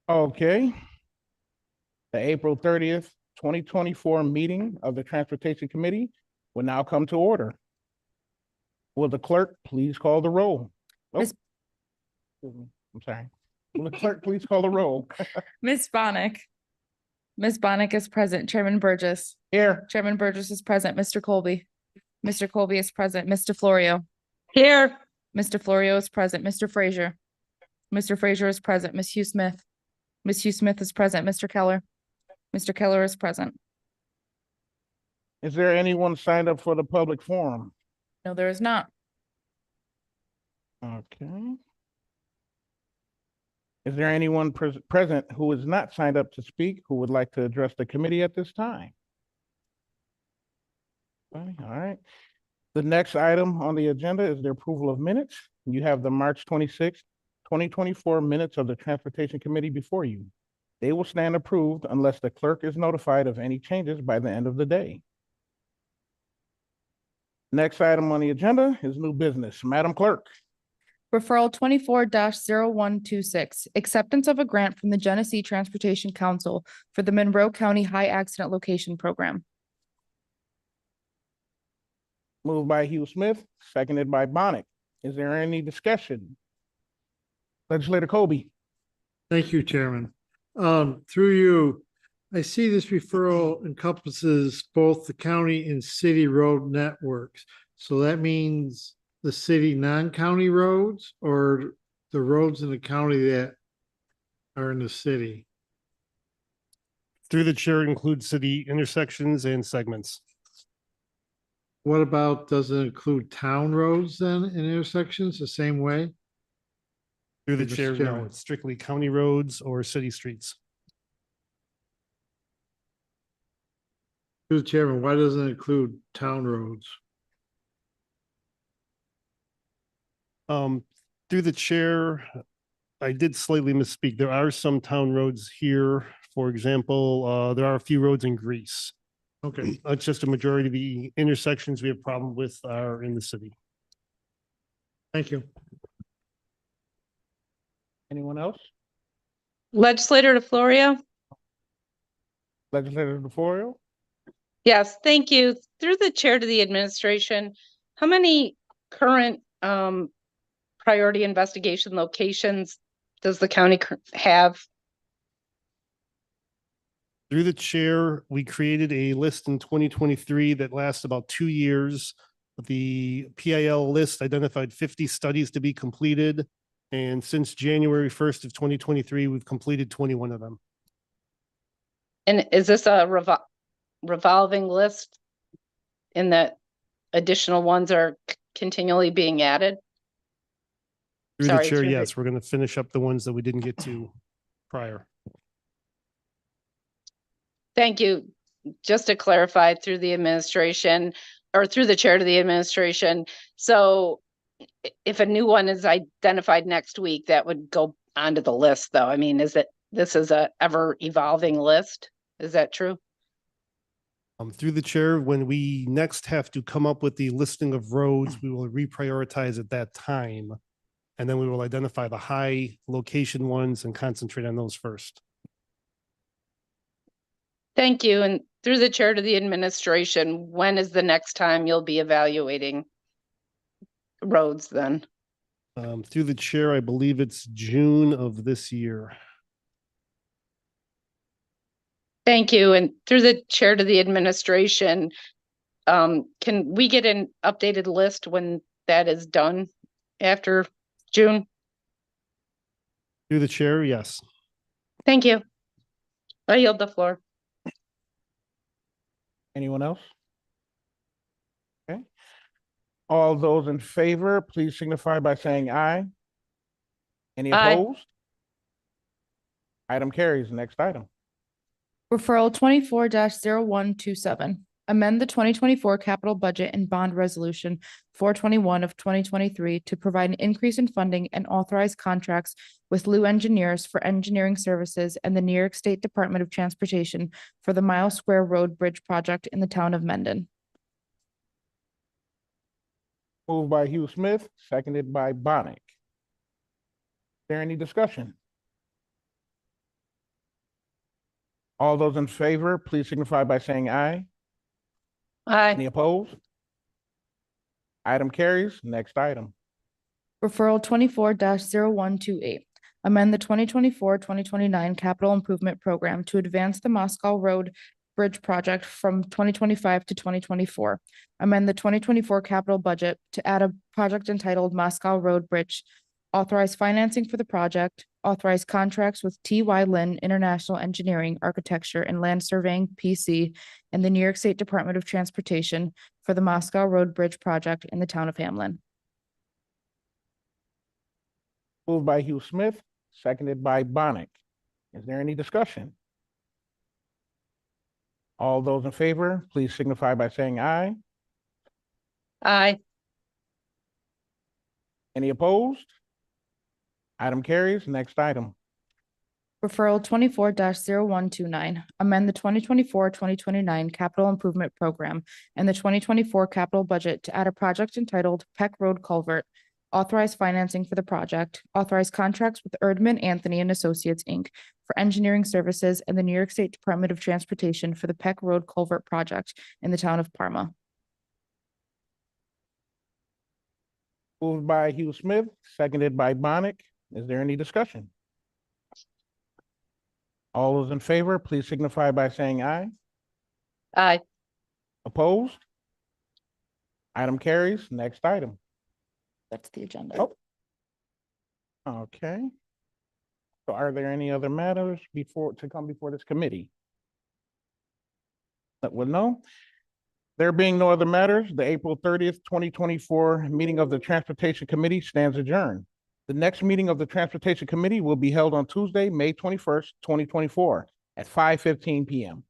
Okay. The April 30th, 2024 meeting of the Transportation Committee will now come to order. Will the clerk please call the roll? Oh, Miss- I'm sorry. Will the clerk please call the roll? Ms. Bonnick. Ms. Bonnick is present. Chairman Burgess. Here. Chairman Burgess is present. Mr. Colby. Mr. Colby is present. Ms. DeFlorio. Here. Ms. DeFlorio is present. Mr. Frazier. Mr. Frazier is present. Ms. Hugh Smith. Ms. Hugh Smith is present. Mr. Keller. Mr. Keller is present. Is there anyone signed up for the public forum? No, there is not. Okay. Is there anyone present who is not signed up to speak who would like to address the committee at this time? Okay, all right. The next item on the agenda is the approval of minutes. You have the March 26th, 2024 minutes of the Transportation Committee before you. They will stand approved unless the clerk is notified of any changes by the end of the day. Next item on the agenda is new business. Madam Clerk. Referral 24-0126, acceptance of a grant from the Genesee Transportation Council for the Monroe County High Accident Location Program. Moved by Hugh Smith, seconded by Bonnick. Is there any discussion? Legislator Colby. Thank you, Chairman. Through you, I see this referral encompasses both the county and city road networks. So that means the city non-county roads or the roads in the county that are in the city? Through the chair, includes city intersections and segments. What about, does it include town roads then and intersections the same way? Through the Mr. chair, no, Chairman. it's strictly county roads or city streets. Through the chairman, why doesn't it include town roads? Through the chair, I did slightly misspeak. There are some town roads here. For example, there are a few roads in Greece. Okay, It's just a majority of the intersections we have problem with are in the city. thank you. Anyone else? Legislator DeFlorio? Legislator DeFlorio? Yes, thank you. Through the chair to the administration, how many current priority investigation locations does the county have? Through the chair, we created a list in 2023 that lasts about 2 years. The PIL list identified 50 studies to be completed. And since January 1st of 2023, we've completed 21 of them. And is this a revolving list in that additional ones are continually being added? Through the Sorry, chair, through the- yes, we're going to finish up the ones that we didn't get to prior. Thank you. Just to clarify, through the administration or through the chair to the administration. So if a new one is identified next week, that would go onto the list though. I mean, this is a ever evolving list? Is that true? Through the chair, when we next have to come up with the listing of roads, we will reprioritize at that time. And then we will identify the high location ones and concentrate on those first. Thank you. And through the chair to the administration, when is the next time you'll be evaluating roads then? Through the chair, I believe it's June of this year. Thank you. And through the chair to the administration, can we get an updated list when that is done after June? Through the chair, yes. Thank you. I yield the floor. Anyone else? Okay. All those in favor, please signify by saying aye. Any Aye. opposed? Item carries. Next item. Referral 24-0127, amend the 2024 capital budget and bond resolution 421 of 2023 to provide an increase in funding and authorize contracts with Lou Engineers for engineering services and the New York State Department of Transportation for the Mile Square Road Bridge project in the town of Mendon. Moved by Hugh Smith, seconded by Bonnick. Is there any discussion? All those in favor, please signify by saying aye. Any Aye. opposed? Item carries. Next item. Referral 24-0128. Amend the 2024-2029 capital improvement program to advance the Moscow Road Bridge project from 2025 to 2024. Amend the 2024 capital budget to add a project entitled Moscow Road Bridge. Authorize financing for the project. Authorize contracts with T.Y. Lin International Engineering, Architecture, and Land Surveying, PC, and the New York State Department of Transportation for the Moscow Road Bridge project in the town of Hamlin. Moved by Hugh Smith, seconded by Bonnet. Is there any discussion? All those in favor, please signify by saying aye. Aye. Any opposed? Item carries. Next item. Referral 24-0129. Amend the 2024-2029 capital improvement program and the 2024 capital budget to add a project entitled Peck Road Culvert. Authorize financing for the project. Authorize contracts with Erdman Anthony and Associates, Inc. for engineering services and the New York State Department of Transportation for the Peck Road Culvert project in the town of Parma. Moved by Hugh Smith, seconded by Bonnet. Is there any discussion? All those in favor, please signify by saying aye. Aye. Opposed? Item carries. Next item. That's the agenda. Oh. Okay. So are there any other matters to come before this committee? That will know. There being no other matters, the April 30th, 2024 meeting of the Transportation Committee stands adjourned. The next meeting of the Transportation Committee will be held on Tuesday, May 21st, 2024 at 5:15 p.m.